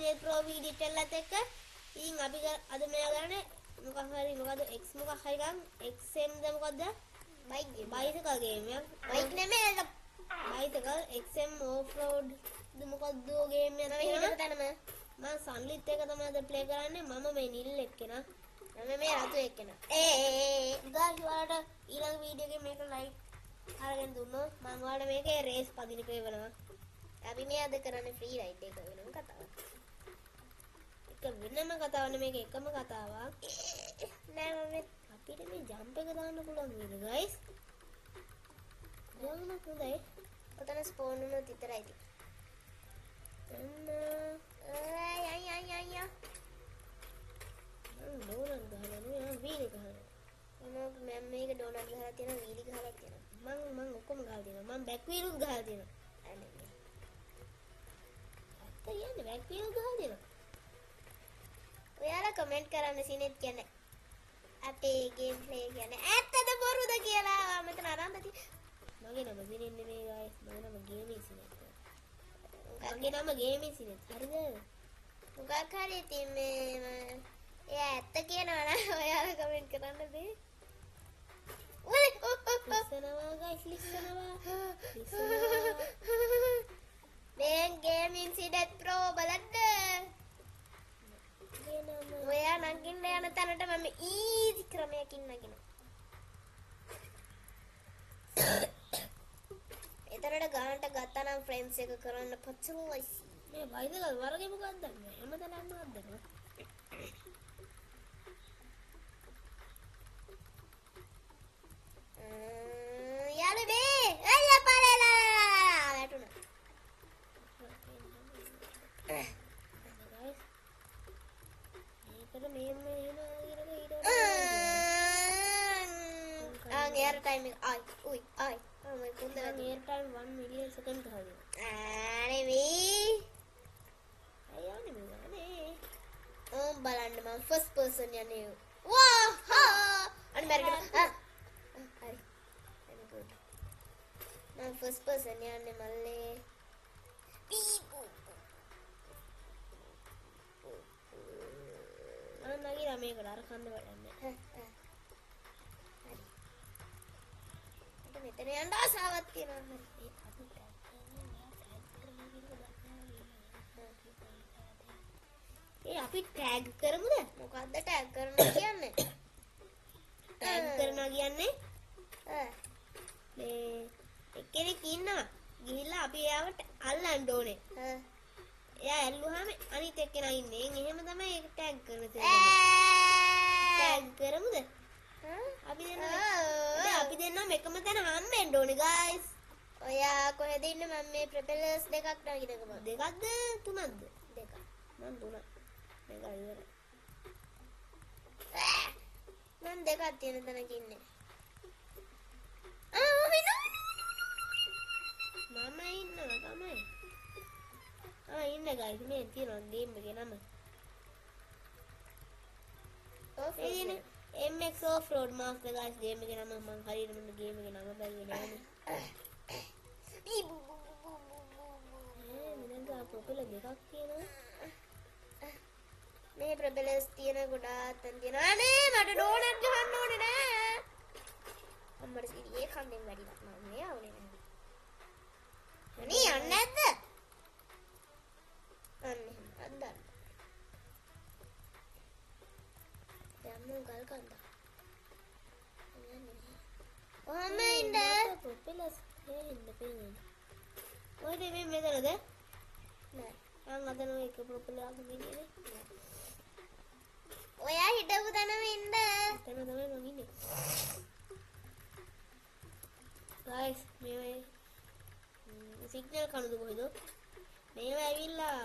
Premiere Pro video එකලත් එක්ක ඉතින් අපි අද මෙයා ගන්නේ මොකක් හරි මොකද X මොකක් හරි ගන්න XM ද මොකද්ද bicycle game එකක් bike නෙමෙයි bicycle XM off road ද මොකද්ද game එකක් තියෙනවා මම සන්ලිත් එක තමයි අද play කරන්නේ මම මේ නිල් එක්කෙනා මම මේ රතු එක්කෙනා guys ඔයාලට ඊළඟ වීඩියෝ එකේ මේක like අරගෙන දුන්නොත් මම ඔයාලට මේකේ race පදින එක වෙනවා අපි මේ අද කරන්නේ free ride එක වෙනම කතාවක් එක වෙනම කතාවක් නෙමෙයි මේක එකම කතාවක් නෑ මම අපිට මේ ජම්ප් එක දාන්න පුළුවන් නේද guys යන්න හොඳයි ඔතන ස්පෝන් වුණොත් විතරයි තියෙන්නේ ඩෝනට් ගහලා නේ වීලි ගහලා මම මේක ඩෝනට් ගහලා තියෙනවා වීලි ගහලා තියෙනවා මම ඔක්කොම ගහලා තියෙනවා මම බෑක් වීලුත් ගහලා තියෙනවා අනේ අත්තයන් බෑක් වීල් ගහලා තියෙනවා ඔයාලා කමෙන්ට් කරන්න සිනෙත් කියන්නේ අපේ ගේම් ප්ලේ කියන්නේ ඇත්තද බොරුද කියලා මම මෙතන අරන් දැති මගේ නම සිනෙත් නෙමෙයි guys මගේ නම ගේමී සිනෙත් මගේ නම ගේමී සිනෙත් හරිද මොකක් හරි ඉතින් මේ එයා ඇත්ත කියනවා නම් ඔයාලා කමෙන්ට් කරන්න බෑ ලිස්සනවා guys ලිස්සනවා මේ ගේමින් සිනෙත් ප්‍රෝ බලන්න ඔයා නගින්න යන තැනට මම ඊසි ක්‍රමයකින් නගිනවා. එතරම් ගානට ගත්තා නම් ෆ්‍රෙන්ඩ්ස් එක කරන්න පචුලයි. මේ වයිදගල් වරගේ මොකක්ද මේ? හැමතැනම මොකක්ද? යාලේ මේ අයියා පාරේලා වැටුණා. air time ai ui ai mày cũng được air time 1 million second thôi này mi ayo ni mana බලන්න මම first person යන්නේ wow ha අනේ මරගෙන හරි good මම first person යන්නේ මල්ලේ නගිලා මේකට අර කන්න වඩන්නේ හරි මෙතන යන්න ආසාවක් තියෙනවා හරි අපි ටැග් කරමුද මොකද්ද ටැග් කරනවා කියන්නේ ටැග් කරනවා කියන්නේ මේ එක්කෙනෙක් ඉන්නවා ගිහිල්ලා අපි එයාට අල්ලන්න ඕනේ එයා ඇල්ලුවාම අනිත් එක්කෙනා ඉන්නේ එහෙම තමයි ඒක ටැග් කරන ටැග් කරමුද අපි දෙන්නම එකම තැන හම්බෙන්න ඕනේ guys ඔයා කොහෙද ඉන්නේ මම මේ ප්‍රොපෙලර්ස් දෙකක් නගිනකම දෙකක්ද තුනක්ද දෙකක් මම තුනක් මේක ඉවරයි මම දෙකක් තියෙන තැනක ඉන්නේ මම ඉන්නවා තමයි ඉන්න guys මේ තියෙනවා ගේම් එකේ නම MX Off-Road Master guys game එකේ නම මම හරියට මේ ගේම් එකේ නම බැලුවේ නෑනේ මෙන්න ප්‍රොපෙලර් දෙකක් තියෙනවා මේ ප්‍රොපෙලර්ස් තියෙන ගොඩාක් තැන් තියෙනවා අනේ මට ඩෝනට් ගහන්න ඕනේ නෑ අම්මට සිරියේ කන්දෙන් වැඩිලා මම මේ ආවනේ නෑ අනේ යන්නේ නැද්ද අනේ අන්දා යන්න ගල් කන්ද ඔහම ඉන්න ප්‍රොපෙලර්ස් හේන්න පේන්නේ ඔයද මේ මෙතනද නෑ මම අදන එක ප්‍රොපෙලර් අද ගියේ ඔයා හිටපු තැනම ඉන්න එතන තමයි මම ඉන්නේ guys මේ සිග්නල් කනුද කොහෙද මේව ඇවිල්ලා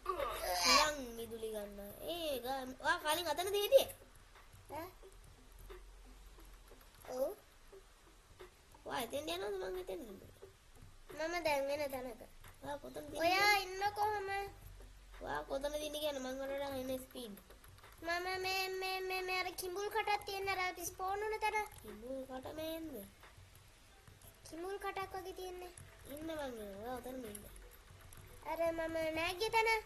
ලං මිදුලි ගන්න ඔයා කලින් අතනද හිටියේ ඔව් ඔයා එතෙන් යනවද මං එතෙන් මම දැන් වෙන තැනක ඔයා කොතනද ඔයා ඉන්න කොහම ඔයා කොතනද ඉන්නේ කියන්නේ මං වලට එන ස්පීඩ් මම මේ අර කිඹුල් කටක් තියෙන අර ස්පෝන් වුණ තැන කිඹුල් කට මේන්ද කිඹුල් කටක් වගේ තියෙන්නේ ඉන්න මං ඔයා උතන ඉන්න අර මම නැග්ගේ තැන